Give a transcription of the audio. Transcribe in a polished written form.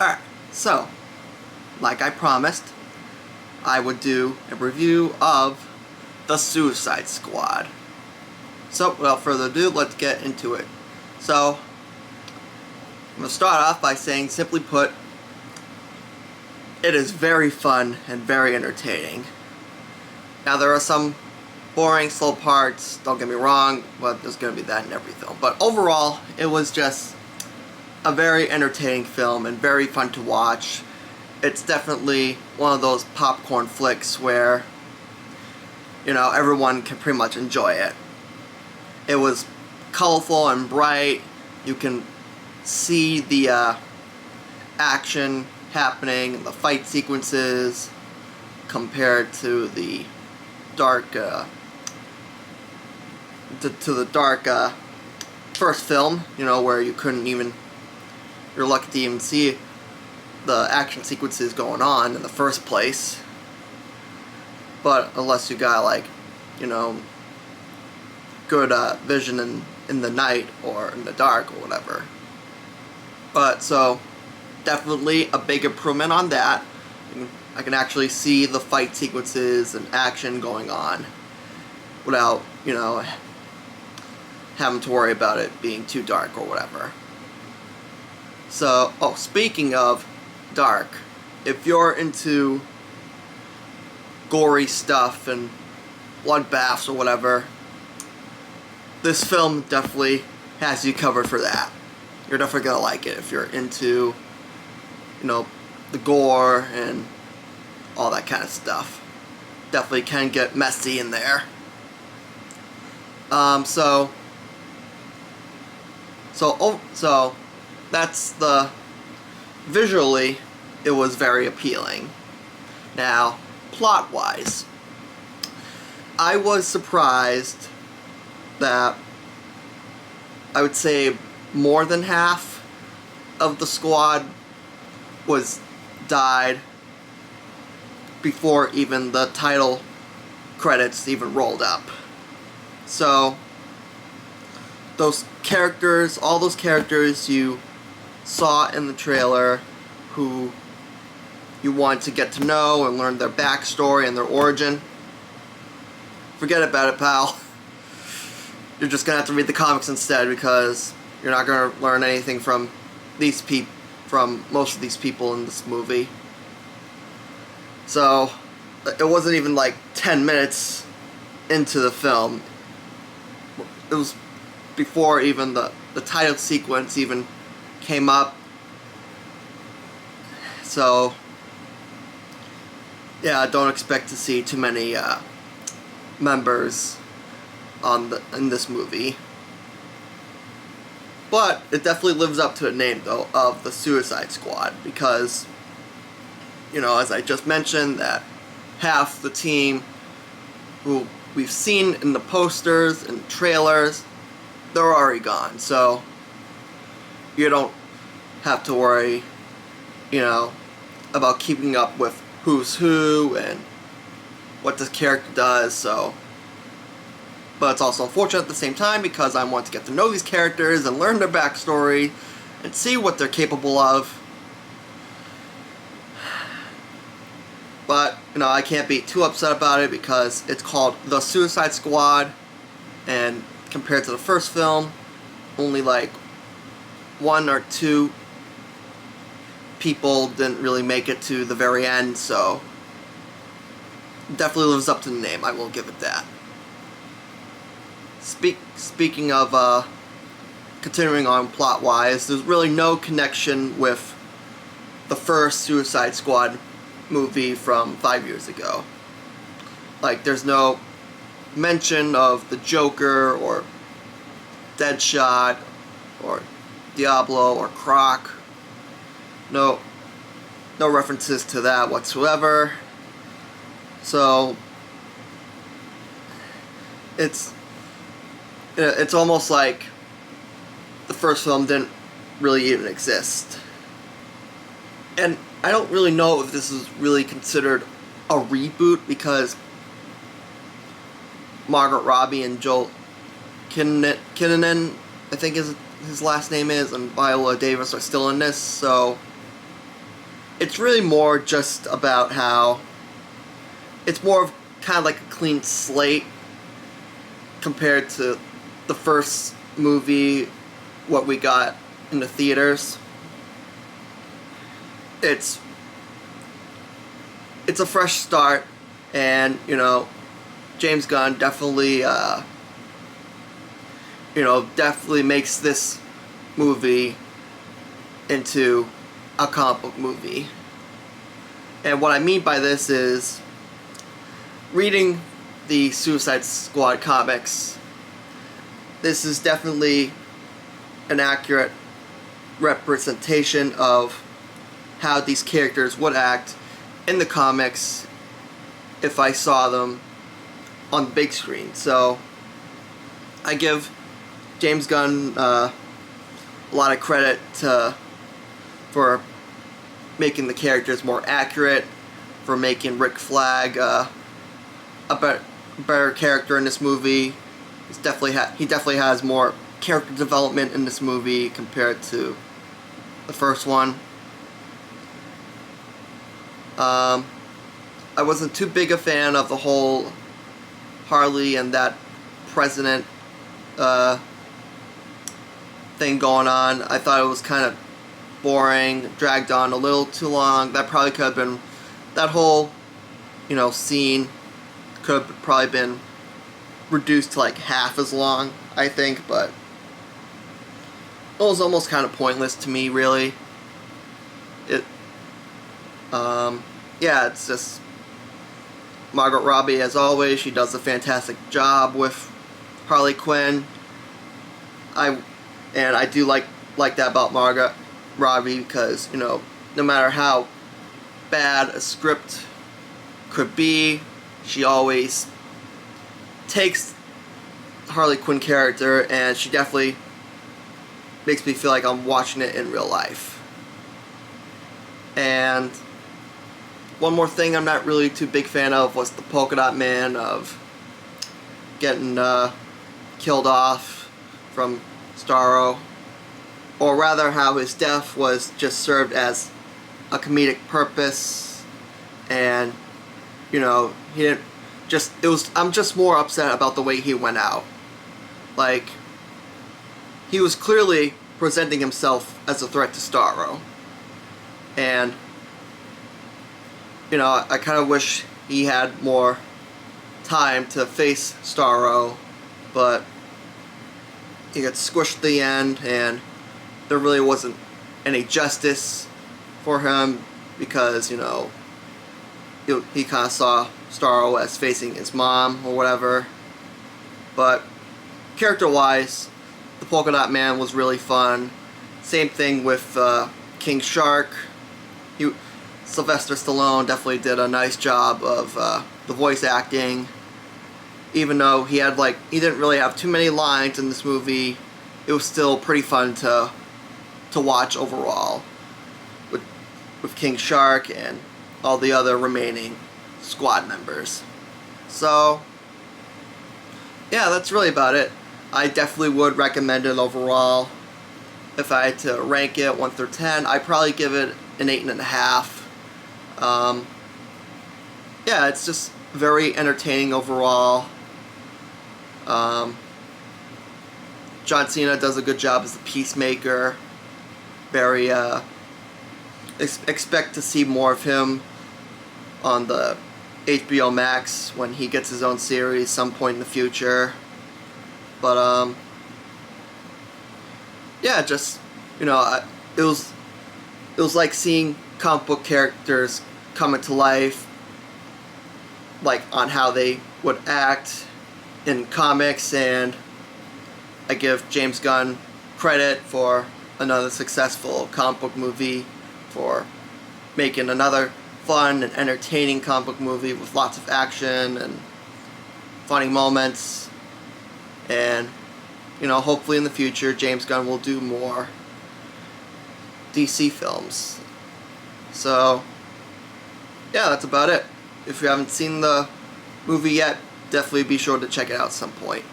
Alright, so, like I promised, I would do a review of the Suicide Squad. So, without further ado, let's get into it. So, I'm going to start off by saying, simply put, it is very fun and very entertaining. Now, there are some boring, slow parts, don't get me wrong, but there's going to be that in every film. But overall, it was just a very entertaining film and very fun to watch. It's definitely one of those popcorn flicks where, you know, everyone can pretty much enjoy it. It was colorful and bright. You can see the action happening, the fight sequences, compared to the dark, to the dark first film, you know, where you couldn't even, you're lucky to even see the action sequences going on in the first place. But unless you got, like, you know, good vision in the night or in the dark or whatever. But so definitely a big improvement on that. I can actually see the fight sequences and action going on without, you know, having to worry about it being too dark or whatever. So, oh, speaking of dark, if you're into gory stuff and bloodbaths or whatever, this film definitely has you covered for that. You're definitely gonna like it if you're into, you know, the gore and all that kind of stuff. Definitely can get messy in there. So that's the, visually, it was very appealing. Now, plot-wise, I was surprised that I would say more than half of the squad died before even the title credits even rolled up. So, those characters, all those characters you saw in the trailer, who you want to get to know and learn their backstory and their origin, forget about it, pal. You're just gonna have to read the comics instead, because you're not gonna learn anything from most of these people in this movie. So it wasn't even like 10 minutes into the film. It was before even the title sequence even came up. So yeah, don't expect to see too many members in this movie. But it definitely lives up to the name, though, of the Suicide Squad, because, you know, as I just mentioned, that half the team who we've seen in the posters and trailers, they're already gone. So you don't have to worry, you know, about keeping up with who's who and what this character does. So, but it's also unfortunate at the same time, because I want to get to know these characters and learn their backstory and see what they're capable of. But, you know, I can't be too upset about it, because it's called The Suicide Squad, and compared to the first film, only like 1 or 2 people didn't really make it to the very end, so definitely lives up to the name, I will give it that. Speaking of continuing on plot-wise, there's really no connection with the first Suicide Squad movie from 5 years ago. Like, there's no mention of the Joker or Deadshot or Diablo or Croc. No references to that whatsoever. So it's almost like the first film didn't really even exist. And I don't really know if this is really considered a reboot, because Margot Robbie and Joel Kinnaman, I think his last name is, and Viola Davis are still in this, so it's really more just about how it's more of kind of like a clean slate compared to the first movie, what we got in the theaters. It's a fresh start, and James Gunn definitely definitely makes this movie into a comic book movie. And what I mean by this is, reading the Suicide Squad comics, this is definitely an accurate representation of how these characters would act in the comics if I saw them on the big screen. So I give James Gunn a lot of credit for making the characters more accurate, for making Rick Flag a better character in this movie. He definitely has more character development in this movie compared to the first one. I wasn't too big a fan of the whole Harley and that president thing going on. I thought it was kind of boring, dragged on a little too long. That probably could have been, that whole scene could have probably been reduced to like half as long, I think, but it was almost kind of pointless to me, really. Yeah, it's just Margot Robbie, as always. She does a fantastic job with Harley Quinn. I do like that about Margot Robbie, because no matter how bad a script could be, she always takes Harley Quinn character, and she definitely makes me feel like I'm watching it in real life. And one more thing I'm not really too big fan of was the Polkadot Man, of getting killed off from Starro, or rather how his death was just served as a comedic purpose, and he didn't I'm just more upset about the way he went out. Like, he was clearly presenting himself as a threat to Starro, and I kind of wish he had more time to face Starro, but he got squished at the end, and there really wasn't any justice for him, because he kind of saw Starro as facing his mom or whatever. But character-wise, the Polkadot Man was really fun. Same thing with King Shark. Sylvester Stallone definitely did a nice job of the voice acting. Even though he didn't really have too many lines in this movie, it was still pretty fun to watch overall with King Shark and all the other remaining squad members. So yeah, that's really about it. I definitely would recommend it overall. If I had to rank it 1 through 10, I'd probably give it an 8.5. Yeah, it's just very entertaining overall. John Cena does a good job as the Peacemaker. Very, expect to see more of him on the HBO Max when he gets his own series some point in the future. But, yeah, just, it was like seeing comic book characters come into life, like on how they would act in comics, and I give James Gunn credit for another successful comic book movie, for making another fun and entertaining comic book movie with lots of action and funny moments. And hopefully in the future James Gunn will do more DC films. So yeah, that's about it. If you haven't seen the movie yet, definitely be sure to check it out at some point.